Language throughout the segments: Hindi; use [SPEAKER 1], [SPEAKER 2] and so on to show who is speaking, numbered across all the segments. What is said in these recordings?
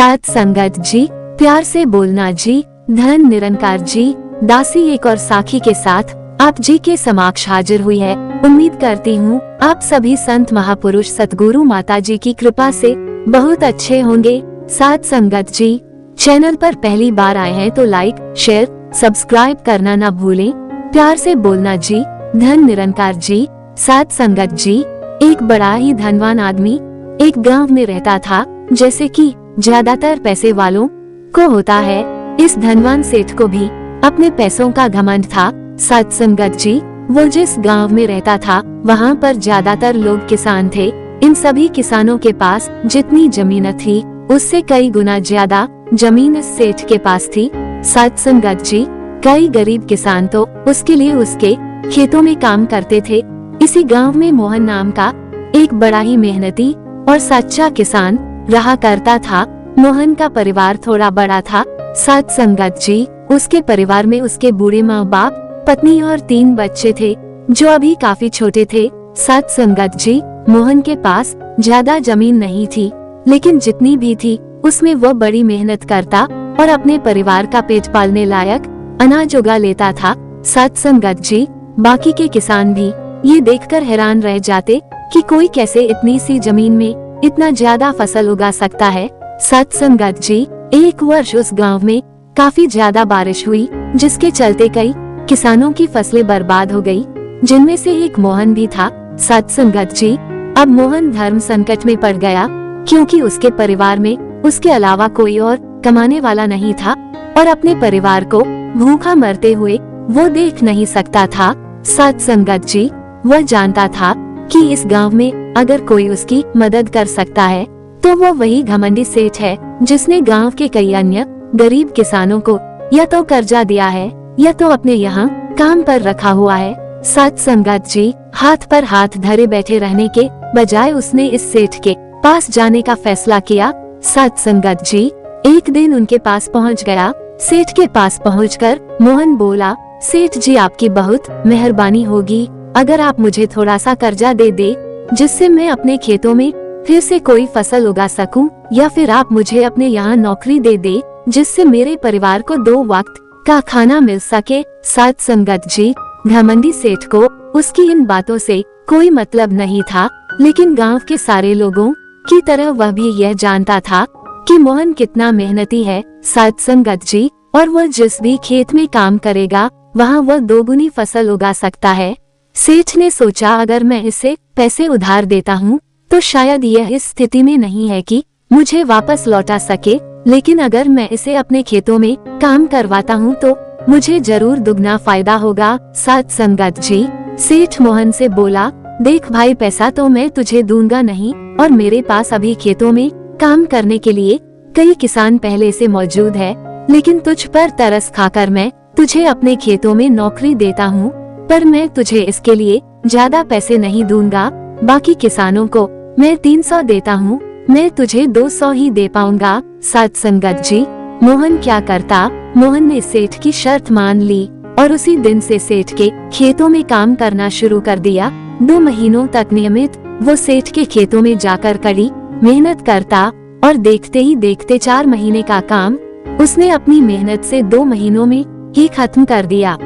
[SPEAKER 1] साथ संगत जी, प्यार से बोलना जी, धन निरंकार जी, दासी एक और साखी के साथ आप जी के समक्ष हाजिर हुई है। उम्मीद करती हूँ आप सभी संत महापुरुष सतगुरु माता जी की कृपा से बहुत अच्छे होंगे। साथ संगत जी, चैनल पर पहली बार आए हैं तो लाइक, शेयर, सब्सक्राइब करना ना भूलें। प्यार से बोलना जी, धन निरंकार जी। साथ संगत जी, एक बड़ा ही धनवान आदमी एक गांव में रहता था, जैसे कि ज्यादातर पैसे वालों को होता है। इस धनवान सेठ को भी अपने पैसों का घमंड था। साथ संगत जी, वो जिस गांव में रहता था वहाँ पर ज्यादातर लोग किसान थे। इन सभी किसानों के पास जितनी जमीन थी उससे कई गुना ज्यादा जमीन इस सेठ के पास थी। साथ संगत जी, कई गरीब किसान तो उसके लिए उसके खेतों में काम करते थे। इसी गांव में मोहन नाम का एक बड़ा ही मेहनती और सच्चा किसान रहा करता था। मोहन का परिवार थोड़ा बड़ा था। साथ संगत जी, उसके परिवार में उसके बूढ़े माँ बाप, पत्नी और 3 बच्चे थे जो अभी काफी छोटे थे। साथ संगत जी, मोहन के पास ज्यादा जमीन नहीं थी, लेकिन जितनी भी थी उसमें वो बड़ी मेहनत करता और अपने परिवार का पेट पालने लायक अनाज उगा लेता था। साथ संगत जी, बाकी के किसान भी ये देखकर हैरान रह जाते कि कोई कैसे इतनी सी जमीन में इतना ज्यादा फसल उगा सकता है। साथ संगत जी, एक वर्ष उस गांव में काफी ज्यादा बारिश हुई, जिसके चलते कई किसानों की फसलें बर्बाद हो गई, जिनमें से एक मोहन भी था। साथ संगत जी, अब मोहन धर्म संकट में पड़ गया, क्योंकि उसके परिवार में उसके अलावा कोई और कमाने वाला नहीं था और अपने परिवार को भूखा मरते हुए वो देख नहीं सकता था। साथ संगत जी, वह जानता था कि इस गांव में अगर कोई उसकी मदद कर सकता है तो वो वही घमंडी सेठ है, जिसने गांव के कई अन्य गरीब किसानों को या तो कर्जा दिया है या तो अपने यहाँ काम पर रखा हुआ है। साथ संगत जी, हाथ पर हाथ धरे बैठे रहने के बजाय उसने इस सेठ के पास जाने का फैसला किया। साथ संगत जी, एक दिन उनके पास पहुँच गया। सेठ के पास पहुंचकर मोहन बोला, सेठ जी, आपकी बहुत मेहरबानी होगी अगर आप मुझे थोड़ा सा कर्जा दे दे, जिससे मैं अपने खेतों में फिर से कोई फसल उगा सकूं, या फिर आप मुझे अपने यहाँ नौकरी दे दे, जिससे मेरे परिवार को 2 वक्त का खाना मिल सके। साथ संगत जी, घमंडी सेठ को उसकी इन बातों से कोई मतलब नहीं था, लेकिन गांव के सारे लोगों की तरह वह भी यह जानता था कि मोहन कितना मेहनती है। साथ संगत जी, और वह जिस भी खेत में काम करेगा वहाँ वह 2 गुनी फसल उगा सकता है। सेठ ने सोचा, अगर मैं इसे पैसे उधार देता हूँ तो शायद यह इस स्थिति में नहीं है कि मुझे वापस लौटा सके, लेकिन अगर मैं इसे अपने खेतों में काम करवाता हूँ तो मुझे जरूर दुगना फायदा होगा। साथ संगत जी, सेठ मोहन से बोला, देख भाई, पैसा तो मैं तुझे दूंगा नहीं, और मेरे पास अभी खेतों में काम करने के लिए कई किसान पहले से मौजूद है, लेकिन तुझ पर तरस खाकर मैं तुझे अपने खेतों में नौकरी देता हूँ, पर मैं तुझे इसके लिए ज्यादा पैसे नहीं दूंगा। बाकी किसानों को मैं 300 देता हूँ, मैं तुझे 200 ही दे पाऊंगा। साथ संगत जी, मोहन क्या करता, मोहन ने सेठ की शर्त मान ली और उसी दिन से सेठ के खेतों में काम करना शुरू कर दिया। 2 महीनों तक नियमित वो सेठ के खेतों में जाकर कड़ी मेहनत करता और देखते ही देखते 4 महीने का काम उसने अपनी मेहनत से 2 महीनों में ही खत्म कर दिया।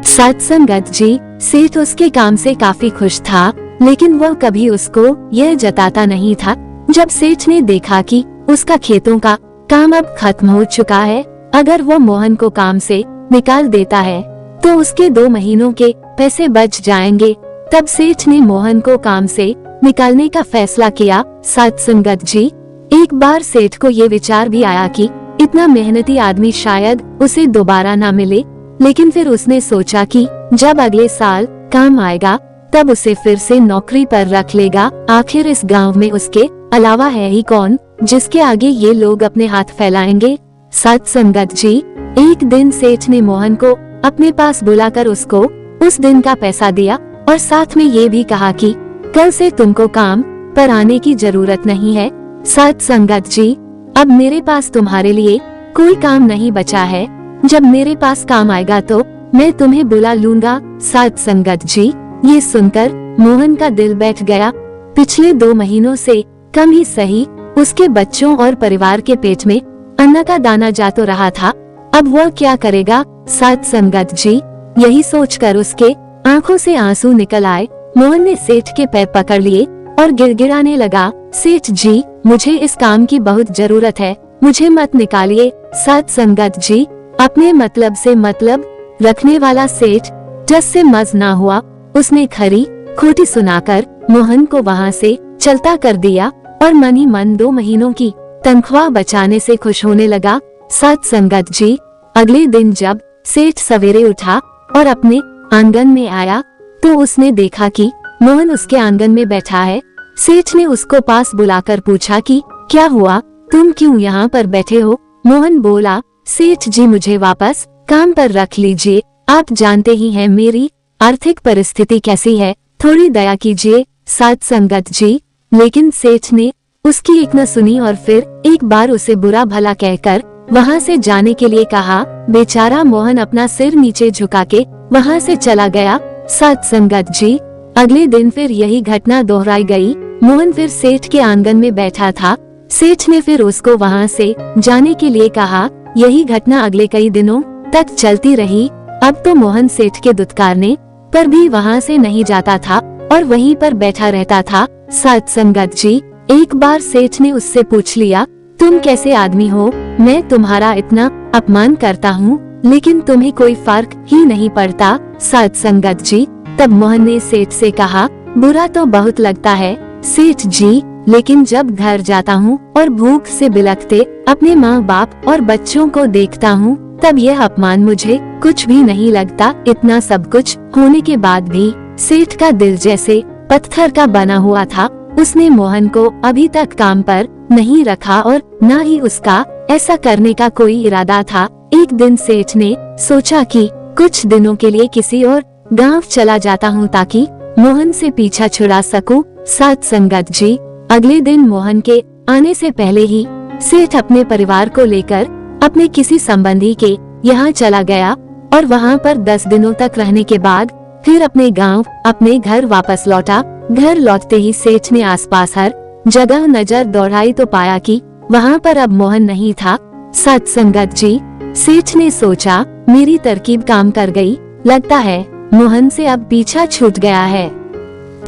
[SPEAKER 1] साथ संगत जी, सेठ उसके काम से काफी खुश था, लेकिन वह कभी उसको यह जताता नहीं था। जब सेठ ने देखा कि उसका खेतों का काम अब खत्म हो चुका है, अगर वो मोहन को काम से निकाल देता है तो उसके 2 महीनों के पैसे बच जाएंगे। तब सेठ ने मोहन को काम से निकालने का फैसला किया। साथ संगत जी, एक बार सेठ को ये विचार भी आया कि इतना मेहनती आदमी शायद उसे दोबारा ना मिले, लेकिन फिर उसने सोचा कि जब अगले साल काम आएगा तब उसे फिर से नौकरी पर रख लेगा। आखिर इस गांव में उसके अलावा है ही कौन जिसके आगे ये लोग अपने हाथ फैलाएंगे। साथ संगत जी, एक दिन सेठ ने मोहन को अपने पास बुलाकर उसको उस दिन का पैसा दिया और साथ में ये भी कहा कि कल से तुमको काम पर आने की जरूरत नहीं है। साथ संगत जी, अब मेरे पास तुम्हारे लिए कोई काम नहीं बचा है, जब मेरे पास काम आएगा तो मैं तुम्हें बुला लूंगा। साथ संगत जी, ये सुनकर मोहन का दिल बैठ गया। पिछले 2 महीनों से कम ही सही, उसके बच्चों और परिवार के पेट में अन्न का दाना जा तो रहा था, अब वह क्या करेगा। साध संगत जी, यही सोचकर उसके आंखों से आंसू निकल आए। मोहन ने सेठ के पैर पकड़ लिए और गिड़गिड़ाने लगा, सेठ जी, मुझे इस काम की बहुत जरूरत है, मुझे मत निकालिए। साध संगत जी, अपने मतलब से मतलब रखने वाला सेठ टस से मज ना हुआ। उसने खरी खोटी सुनाकर मोहन को वहाँ से चलता कर दिया और मन ही मन 2 महीनों की तनख्वाह बचाने से खुश होने लगा। साध संगत जी, अगले दिन जब सेठ सवेरे उठा और अपने आंगन में आया तो उसने देखा कि मोहन उसके आंगन में बैठा है। सेठ ने उसको पास बुलाकर पूछा कि क्या हुआ, तुम क्यों यहाँ पर बैठे हो। मोहन बोला, सेठ जी, मुझे वापस काम पर रख लीजिए, आप जानते ही हैं मेरी आर्थिक परिस्थिति कैसी है, थोड़ी दया कीजिए। साध संगत जी, लेकिन सेठ ने उसकी एक न सुनी और फिर एक बार उसे बुरा भला कहकर वहाँ से जाने के लिए कहा। बेचारा मोहन अपना सिर नीचे झुका के वहाँ से चला गया। साध संगत जी, अगले दिन फिर यही घटना दोहराई गई। मोहन फिर सेठ के आंगन में बैठा था। सेठ ने फिर उसको वहाँ से जाने के लिए कहा। यही घटना अगले कई दिनों तक चलती रही। अब तो मोहन सेठ के दुत्कारने पर भी वहाँ से नहीं जाता था और वहीं पर बैठा रहता था। साध संगत जी, एक बार सेठ ने उससे पूछ लिया, तुम कैसे आदमी हो, मैं तुम्हारा इतना अपमान करता हूँ लेकिन तुम्हें कोई फर्क ही नहीं पड़ता। साध संगत जी, तब मोहन ने सेठ से कहा, बुरा तो बहुत लगता है सेठ जी, लेकिन जब घर जाता हूँ और भूख से बिलखते अपने माँ बाप और बच्चों को देखता हूँ तब यह अपमान मुझे कुछ भी नहीं लगता। इतना सब कुछ होने के बाद भी सेठ का दिल जैसे पत्थर का बना हुआ था। उसने मोहन को अभी तक काम पर नहीं रखा और न ही उसका ऐसा करने का कोई इरादा था। एक दिन सेठ ने सोचा कि कुछ दिनों के लिए किसी और गांव चला जाता हूँ ताकि मोहन से पीछा छुड़ा सकूं। साध संगत जी, अगले दिन मोहन के आने से पहले ही सेठ अपने परिवार को लेकर अपने किसी संबंधी के यहाँ चला गया और वहाँ पर 10 दिनों तक रहने के बाद फिर अपने गांव अपने घर वापस लौटा। घर लौटते ही सेठ ने आसपास हर जगह नजर दौड़ाई तो पाया कि वहाँ पर अब मोहन नहीं था। साध संगत जी, सेठ ने सोचा, मेरी तरकीब काम कर गई, लगता है मोहन से अब पीछा छूट गया है।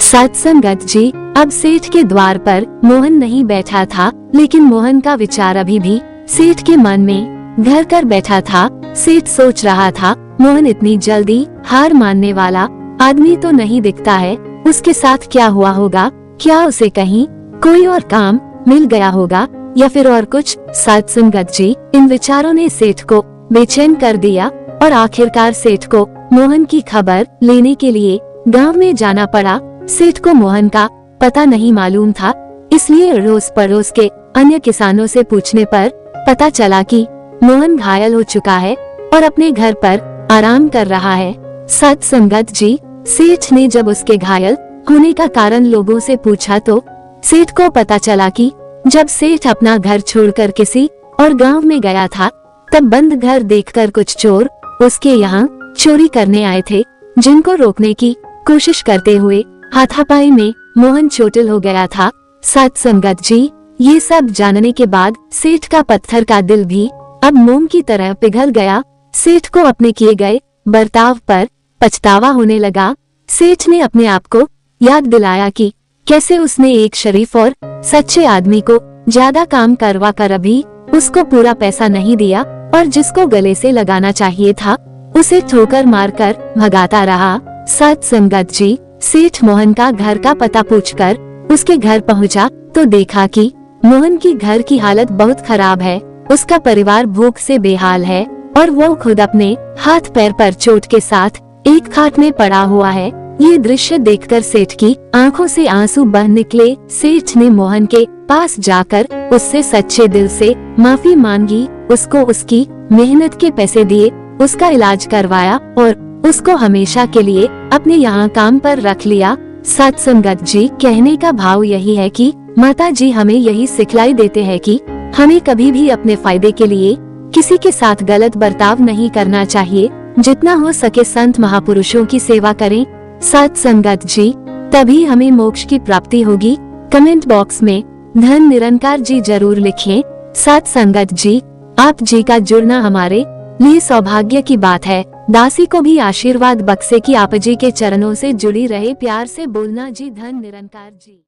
[SPEAKER 1] साध संगत जी, अब सेठ के द्वार पर मोहन नहीं बैठा था लेकिन मोहन का विचार अभी भी सेठ के मन में घर कर बैठा था। सेठ सोच रहा था, मोहन इतनी जल्दी हार मानने वाला आदमी तो नहीं दिखता है, उसके साथ क्या हुआ होगा, क्या उसे कहीं कोई और काम मिल गया होगा या फिर और कुछ। साध संगत जी, इन विचारों ने सेठ को बेचैन कर दिया और आखिरकार सेठ को मोहन की खबर लेने के लिए गांव में जाना पड़ा। सेठ को मोहन का पता नहीं मालूम था, इसलिए अड़ोस पड़ोस के अन्य किसानों से पूछने पर पता चला कि मोहन घायल हो चुका है और अपने घर पर आराम कर रहा है। साध संगत जी, सेठ ने जब उसके घायल होने का कारण लोगों से पूछा तो सेठ को पता चला कि जब सेठ अपना घर छोड़कर किसी और गांव में गया था तब बंद घर देखकर कुछ चोर उसके यहाँ चोरी करने आए थे, जिनको रोकने की कोशिश करते हुए हाथापाई में मोहन चोटिल हो गया था। साध संगत जी, ये सब जानने के बाद सेठ का पत्थर का दिल भी अब मोम की तरह पिघल गया। सेठ को अपने किए गए बर्ताव पर पछतावा होने लगा। सेठ ने अपने आप को याद दिलाया कि कैसे उसने एक शरीफ और सच्चे आदमी को ज्यादा काम करवा कर अभी उसको पूरा पैसा नहीं दिया और जिसको गले से लगाना चाहिए था उसे ठोकर मारकर भगाता रहा। साध संगत जी, सेठ मोहन का घर का पता पूछकर उसके घर पहुंचा तो देखा कि मोहन की घर की हालत बहुत खराब है, उसका परिवार भूख से बेहाल है और वो खुद अपने हाथ पैर पर चोट के साथ एक खाट में पड़ा हुआ है। ये दृश्य देखकर सेठ की आंखों से आंसू बह निकले। सेठ ने मोहन के पास जाकर उससे सच्चे दिल से माफी मांगी, उसको उसकी मेहनत के पैसे दिए, उसका इलाज करवाया और उसको हमेशा के लिए अपने यहाँ काम पर रख लिया। साध संगत जी, कहने का भाव यही है कि माता जी हमें यही सिखलाई देते हैं कि हमें कभी भी अपने फायदे के लिए किसी के साथ गलत बर्ताव नहीं करना चाहिए। जितना हो सके संत महापुरुषों की सेवा करें। साध संगत जी, तभी हमें मोक्ष की प्राप्ति होगी। कमेंट बॉक्स में धन निरंकार जी जरूर लिखें। सत संगत जी, आप जी का जुड़ना हमारे लिए सौभाग्य की बात है। दासी को भी आशीर्वाद बख्शे कि आप जी के चरणों से जुड़ी रहे। प्यार से बोलना जी धन निरंकार जी।